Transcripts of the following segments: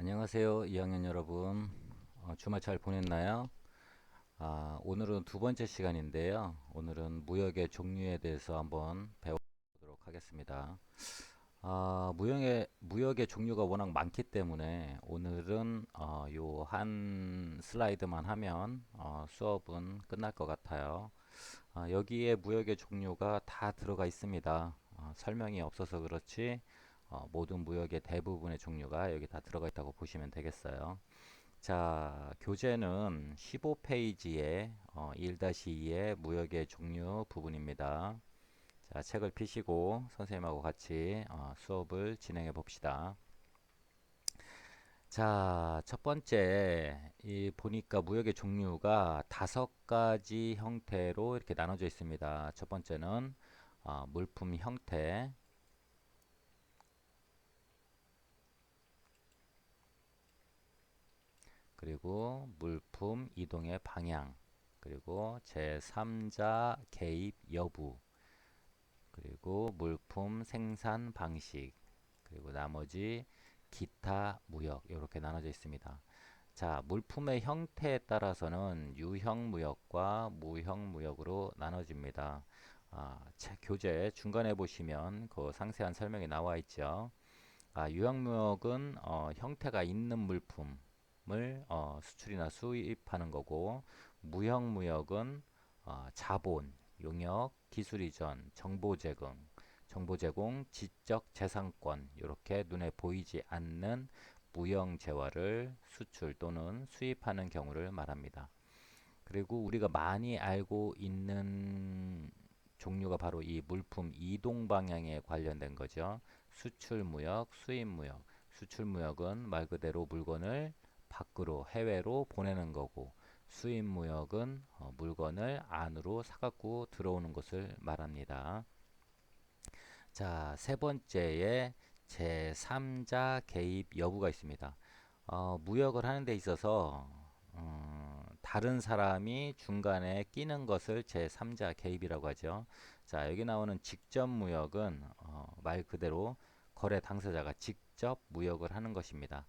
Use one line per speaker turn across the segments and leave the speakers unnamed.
안녕하세요, 2학년 여러분. 주말 잘 보냈나요? 오늘은 두 번째 시간인데요. 오늘은 무역의 종류에 대해서 한번 배워보도록 하겠습니다. 무역의 종류가 워낙 많기 때문에 오늘은 요 한 슬라이드만 하면 수업은 끝날 것 같아요. 여기에 무역의 종류가 다 들어가 있습니다. 설명이 없어서 그렇지 모든 무역의 대부분의 종류가 여기 다 들어가 있다고 보시면 되겠어요. 자, 교재는 15페이지에 1-2의 무역의 종류 부분입니다. 자, 책을 펴시고 선생님하고 같이 수업을 진행해 봅시다. 자, 첫 번째, 이 보니까 무역의 종류가 5가지 형태로 이렇게 나눠져 있습니다. 첫 번째는 물품 형태, 그리고 물품 이동의 방향, 그리고 제3자 개입 여부, 그리고 물품 생산 방식, 그리고 나머지 기타 무역 이렇게 나눠져 있습니다. 자, 물품의 형태에 따라서는 유형 무역과 무형 무역으로 나눠집니다. 교재 중간에 보시면 그 상세한 설명이 나와 있죠. 유형 무역은 형태가 있는 물품을 수출이나 수입하는 거고, 무형 무역은 자본, 용역, 기술 이전, 정보 제공, 지적 재산권 이렇게 눈에 보이지 않는 무형 재화를 수출 또는 수입하는 경우를 말합니다. 그리고 우리가 많이 알고 있는 종류가 바로 이 물품 이동 방향에 관련된 거죠. 수출 무역, 수입 무역. 수출 무역은 말 그대로 물건을 밖으로 해외로 보내는 거고, 수입 무역은 물건을 안으로 사갖고 들어오는 것을 말합니다. 자, 세 번째에 제3자 개입 여부가 있습니다. 무역을 하는 데 있어서 다른 사람이 중간에 끼는 것을 제3자 개입이라고 하죠. 자, 여기 나오는 직접 무역은 말 그대로 거래 당사자가 직접 무역을 하는 것입니다.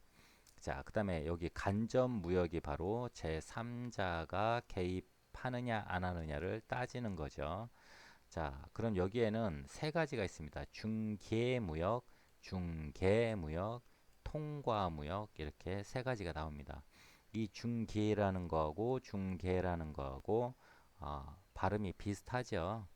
자, 그 다음에 여기 간접 무역이 바로 제3자가 개입하느냐 안 하느냐를 따지는 거죠. 자, 그럼 여기에는 세 가지가 있습니다. 중개무역, 중개무역, 통과무역 이렇게 세 가지가 나옵니다. 이 중개라는 거하고 중개라는 거하고 발음이 비슷하죠.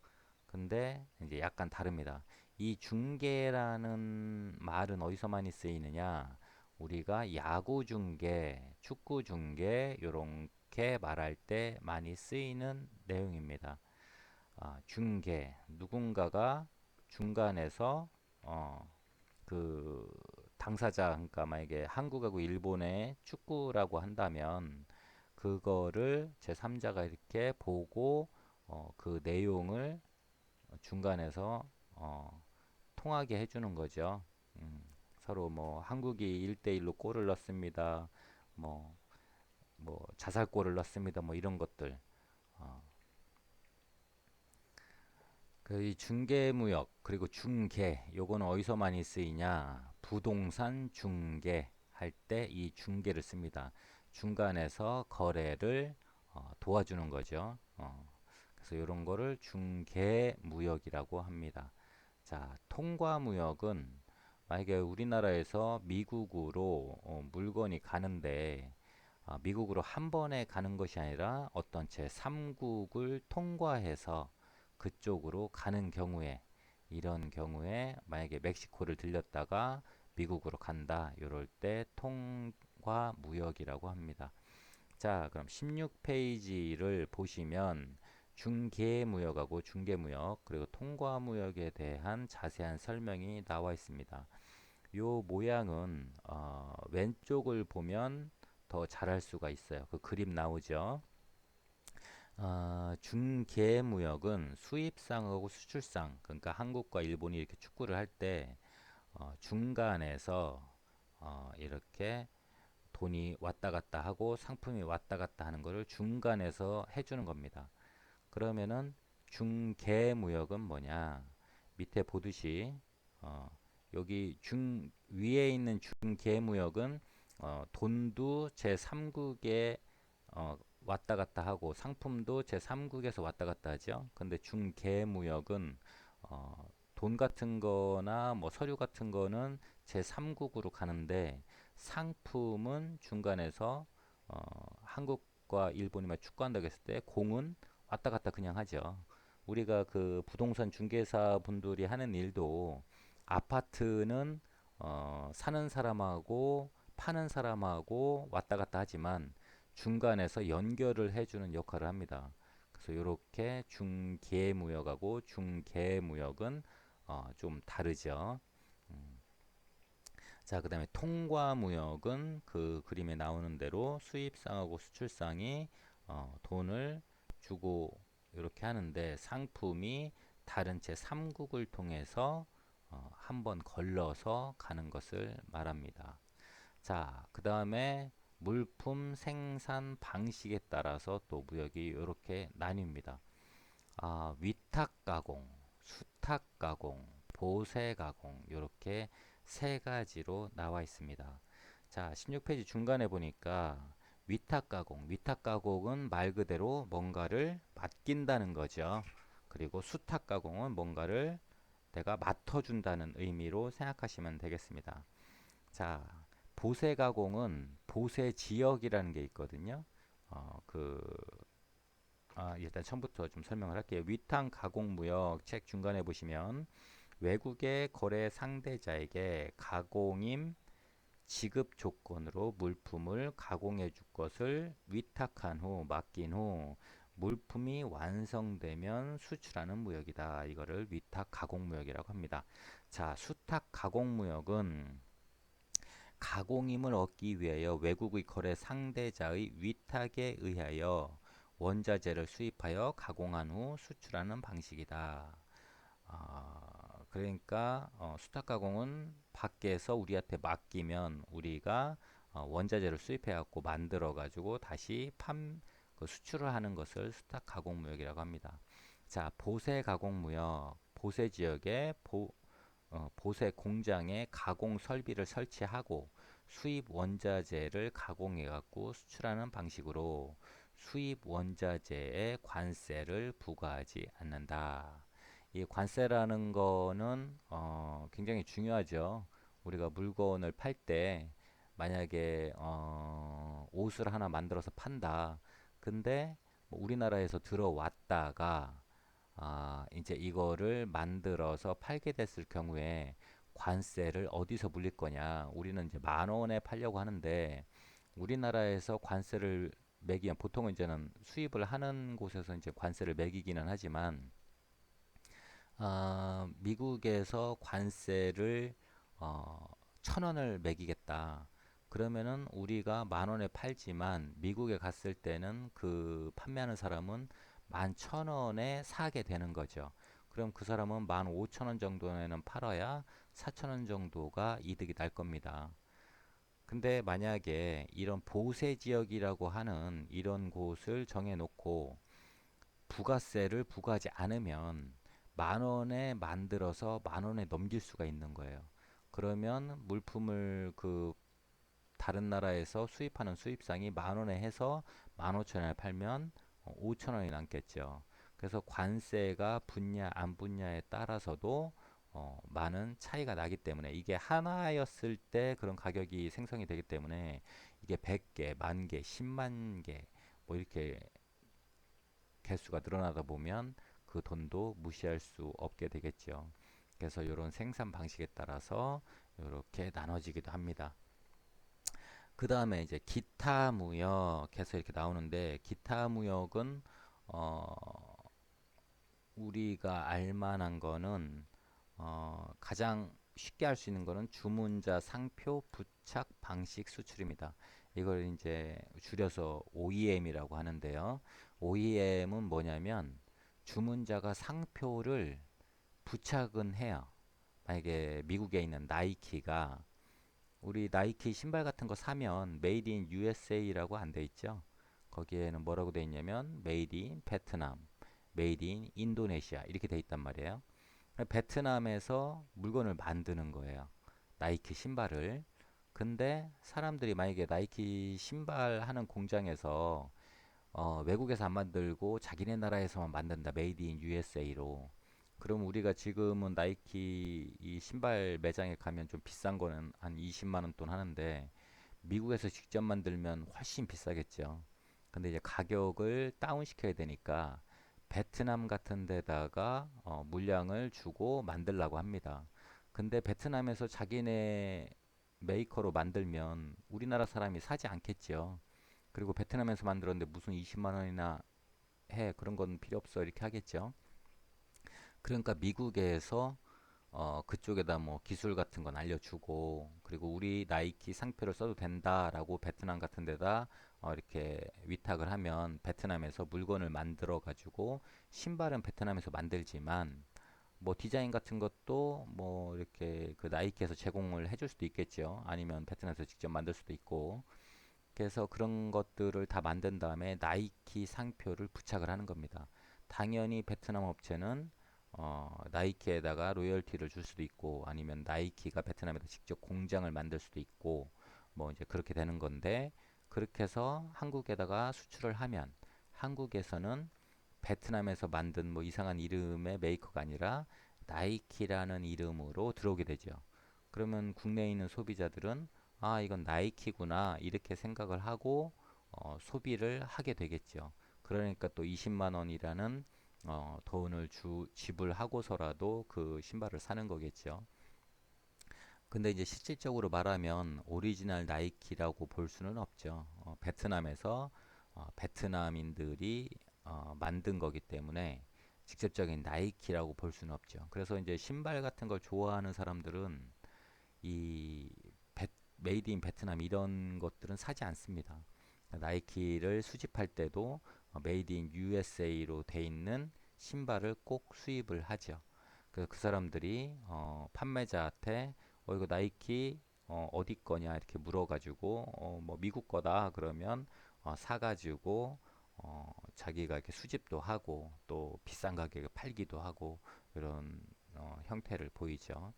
근데 이제 약간 다릅니다. 이 중개라는 말은 어디서 많이 쓰이느냐? 우리가 야구 중개, 축구 중개 이렇게 말할 때 많이 쓰이는 내용입니다. 중개, 누군가가 중간에서 어, 그 당사자, 그러니까 만약에 한국하고 일본의 축구라고 한다면 그거를 제3자가 이렇게 보고 그 내용을 중간에서 통하게 해주는 거죠. 음, 서로 뭐 한국이 1대1로 골을 넣습니다. 뭐, 뭐 자살골을 넣습니다. 뭐 이런 것들. 어, 이 중개무역 그리고 중개 요거는 어디서 많이 쓰이냐? 부동산 중개 할 때 이 중개를 씁니다. 중간에서 거래를 도와주는 거죠. 그래서 이런 거를 중개무역이라고 합니다. 자, 통과무역은 만약에 우리나라에서 미국으로 물건이 가는데 미국으로 한 번에 가는 것이 아니라 어떤 제3국을 통과해서 그쪽으로 가는 경우에 이런 경우에 만약에 멕시코를 들렸다가 미국으로 간다. 이럴 때 통과 무역이라고 합니다. 자, 그럼 16페이지를 보시면 중개무역하고 중개무역 그리고 통과무역에 대한 자세한 설명이 나와 있습니다. 요 모양은 왼쪽을 보면 더 잘할 수가 있어요. 그 그림 나오죠. 중개무역은 수입상하고 수출상, 그러니까 한국과 일본이 이렇게 축구를 할 때 중간에서 이렇게 돈이 왔다 갔다 하고 상품이 왔다 갔다 하는 것을 중간에서 해주는 겁니다. 그러면은 중개무역은 뭐냐? 밑에 보듯이 어, 여기 중 위에 있는 중개무역은 돈도 제3국에 왔다 갔다 하고 상품도 제3국에서 왔다 갔다 하죠. 근데 중개무역은 어, 돈 같은 거나 뭐 서류 같은 거는 제3국으로 가는데 상품은 중간에서 한국과 일본이 막 축구한다고 했을 때 공은 왔다 갔다 그냥 하죠. 우리가 그 부동산 중개사 분들이 하는 일도 아파트는 사는 사람하고 파는 사람하고 왔다 갔다 하지만 중간에서 연결을 해주는 역할을 합니다. 그래서 이렇게 중개무역하고 중개무역은 좀 다르죠. 음. 자, 그 다음에 통과무역은 그 그림에 나오는 대로 수입상하고 수출상이 돈을 주고 이렇게 하는데 상품이 다른 제3국을 통해서 한번 걸러서 가는 것을 말합니다. 자, 그 다음에 물품 생산 방식에 따라서 또 무역이 이렇게 나뉩니다. 위탁 가공, 수탁 가공, 보세 가공 이렇게 세 가지로 나와 있습니다. 자, 16페이지 중간에 보니까 위탁 가공은 말 그대로 뭔가를 맡긴다는 거죠. 그리고 수탁 가공은 뭔가를 내가 맡아준다는 의미로 생각하시면 되겠습니다. 자, 보세 가공은 보세 지역이라는 게 있거든요. 그 일단 처음부터 좀 설명을 할게요. 위탁 가공 무역 책 중간에 보시면 외국의 거래 상대자에게 가공임 지급 조건으로 물품을 가공해 줄 것을 위탁한 후 맡긴 후 물품이 완성되면 수출하는 무역이다. 이거를 위탁 가공 무역이라고 합니다. 자, 수탁 가공 무역은 가공임을 얻기 위하여 외국의 거래 상대자의 위탁에 의하여 원자재를 수입하여 가공한 후 수출하는 방식이다. 그러니까 수탁 가공은 밖에서 우리한테 맡기면 우리가 원자재를 수입해 갖고 만들어 가지고 다시 그 수출을 하는 것을 수탁 가공 무역이라고 합니다. 자, 보세 가공 무역, 보세 지역에 보세 공장에 가공 설비를 설치하고 수입 원자재를 가공해 갖고 수출하는 방식으로 수입 원자재에 관세를 부과하지 않는다. 이 관세라는 거는 굉장히 중요하죠. 우리가 물건을 팔 때 만약에 옷을 하나 만들어서 판다. 근데 뭐 우리나라에서 들어왔다가 이제 이거를 만들어서 팔게 됐을 경우에 관세를 어디서 물릴 거냐? 우리는 이제 만 원에 팔려고 하는데 우리나라에서 관세를 매기면 보통은 이제는 수입을 하는 곳에서 이제 관세를 매기기는 하지만 미국에서 관세를 어, 1,000원을 매기겠다. 그러면은 우리가 만 원에 팔지만 미국에 갔을 때는 그 판매하는 사람은 11,000원에 사게 되는 거죠. 그럼 그 사람은 15,000원 정도에는 팔아야 4,000원 정도가 이득이 날 겁니다. 근데 만약에 이런 보세 지역이라고 하는 이런 곳을 정해놓고 부가세를 부과하지 않으면 만 원에 만들어서 만 원에 넘길 수가 있는 거예요. 그러면 물품을 그 다른 나라에서 수입하는 수입상이 만 원에 해서 15,000원에 팔면 5천 원이 남겠죠. 그래서 관세가 붙냐 안 붙냐에 따라서도 많은 차이가 나기 때문에 이게 하나였을 때 그런 가격이 생성이 되기 때문에 이게 100개, 만 개, 10만 개 뭐 이렇게 개수가 늘어나다 보면 그 돈도 무시할 수 없게 되겠죠. 그래서 이런 생산 방식에 따라서 이렇게 나눠지기도 합니다. 그 다음에 이제 기타 무역해서 이렇게 나오는데 기타 무역은 어, 우리가 알만한 거는 가장 쉽게 할 수 있는 거는 주문자 상표 부착 방식 수출입니다. 이걸 이제 줄여서 OEM이라고 하는데요. OEM은 뭐냐면 주문자가 상표를 부착은 해요. 만약에 미국에 있는 나이키가 우리 나이키 신발 같은 거 사면 메이드 인 USA라고 안 돼 있죠. 거기에는 뭐라고 돼 있냐면 메이드 인 베트남, 메이드 인 인도네시아 이렇게 돼 있단 말이에요. 베트남에서 물건을 만드는 거예요. 나이키 신발을. 근데 사람들이 만약에 나이키 신발 하는 공장에서 외국에서 안 만들고 자기네 나라에서만 만든다. 메이드 인 USA로. 그럼 우리가 지금은 나이키 이 신발 매장에 가면 좀 비싼 거는 한 20만 원 돈 하는데 미국에서 직접 만들면 훨씬 비싸겠죠. 근데 이제 가격을 다운 시켜야 되니까 베트남 같은 데다가 물량을 주고 만들라고 합니다. 근데 베트남에서 자기네 메이커로 만들면 우리나라 사람이 사지 않겠죠. 그리고 베트남에서 만들었는데 무슨 20만 원이나 해. 그런 건 필요 없어. 이렇게 하겠죠. 그러니까 미국에서 그쪽에다 뭐 기술 같은 건 알려주고 그리고 우리 나이키 상표를 써도 된다라고 베트남 같은 데다 이렇게 위탁을 하면 베트남에서 물건을 만들어 가지고 신발은 베트남에서 만들지만 뭐 디자인 같은 것도 뭐 이렇게 그 나이키에서 제공을 해줄 수도 있겠죠. 아니면 베트남에서 직접 만들 수도 있고. 그래서 그런 것들을 다 만든 다음에 나이키 상표를 부착을 하는 겁니다. 당연히 베트남 업체는 나이키에다가 로열티를 줄 수도 있고 아니면 나이키가 베트남에다 직접 공장을 만들 수도 있고 뭐 이제 그렇게 되는 건데 그렇게 해서 한국에다가 수출을 하면 한국에서는 베트남에서 만든 뭐 이상한 이름의 메이커가 아니라 나이키라는 이름으로 들어오게 되죠. 그러면 국내에 있는 소비자들은 아, 이건 나이키구나 이렇게 생각을 하고 소비를 하게 되겠죠. 그러니까 또 20만 원이라는 돈을 지불하고서라도 그 신발을 사는 거겠죠. 근데 이제 실질적으로 말하면 오리지널 나이키라고 볼 수는 없죠. 베트남에서 베트남인들이 만든 거기 때문에 직접적인 나이키라고 볼 수는 없죠. 그래서 이제 신발 같은 걸 좋아하는 사람들은 이 메이드 인 베트남 이런 것들은 사지 않습니다. 나이키를 수집할 때도 메이드 인 USA로 돼 있는 신발을 꼭 수입을 하죠. 그래서 그 사람들이 판매자한테 이거 나이키 어디 거냐 이렇게 물어가지고 뭐 미국 거다 그러면 사가지고 자기가 이렇게 수집도 하고 또 비싼 가격에 팔기도 하고 이런 형태를 보이죠.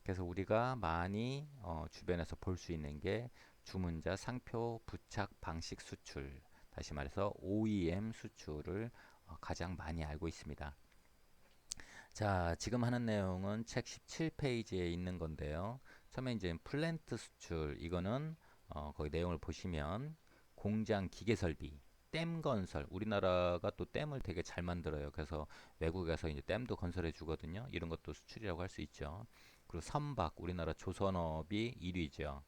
그래서 우리가 많이 주변에서 볼 수 있는 게 주문자 상표 부착 방식 수출, 다시 말해서 OEM 수출을 가장 많이 알고 있습니다. 자, 지금 하는 내용은 책 17페이지에 있는 건데요. 처음에 이제 플랜트 수출, 이거는 거기 내용을 보시면 공장 기계 설비, 댐 건설, 우리나라가 또 댐을 되게 잘 만들어요. 그래서 외국에서 이제 댐도 건설해 주거든요. 이런 것도 수출이라고 할 수 있죠. 그리고 선박, 우리나라 조선업이 1위죠.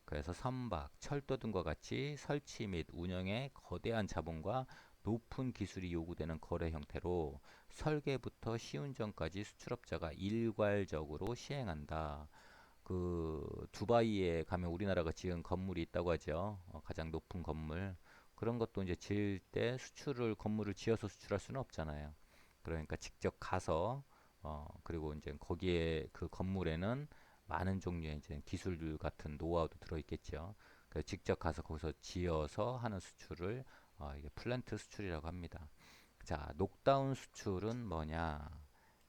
그래서 선박, 철도 등과 같이 설치 및 운영에 거대한 자본과 높은 기술이 요구되는 거래 형태로 설계부터 시운전까지 수출업자가 일괄적으로 시행한다. 그 두바이에 가면 우리나라가 지은 건물이 있다고 하죠. 가장 높은 건물. 그런 것도 이제 지을 때 수출을 건물을 지어서 수출할 수는 없잖아요. 그러니까 직접 가서 그리고 이제 거기에 그 건물에는 많은 종류의 이제 기술 같은 노하우도 들어 있겠죠. 그래서 직접 가서 거기서 지어서 하는 수출을 이게 플랜트 수출이라고 합니다. 자, 녹다운 수출은 뭐냐?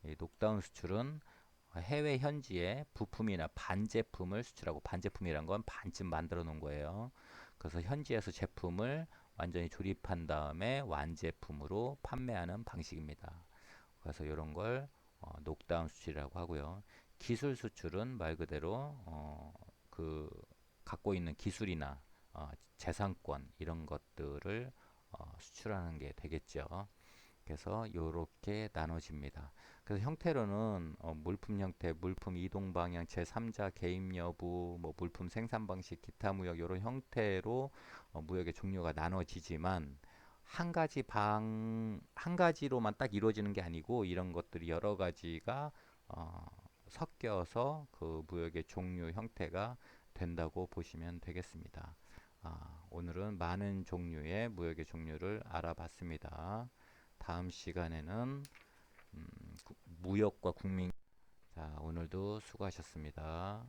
이 녹다운 수출은 해외 현지에 부품이나 반제품을 수출하고 반제품이란 건 반쯤 만들어 놓은 거예요. 그래서 현지에서 제품을 완전히 조립한 다음에 완제품으로 판매하는 방식입니다. 그래서 이런 걸 녹다운 수출이라고 하고요. 기술 수출은 말 그대로 그 갖고 있는 기술이나 재산권 이런 것들을 수출하는 게 되겠죠. 그래서 이렇게 나눠집니다. 그래서 형태로는 물품 형태, 물품 이동 방향, 제3자 개입 여부, 뭐 물품 생산 방식, 기타 무역 이런 형태로 무역의 종류가 나눠지지만 한 가지로만 딱 이루어지는 게 아니고 이런 것들이 여러 가지가 어, 섞여서 그 무역의 종류 형태가 된다고 보시면 되겠습니다. 오늘은 많은 종류의 무역의 종류를 알아봤습니다. 다음 시간에는 무역과 국민. 자, 오늘도 수고하셨습니다.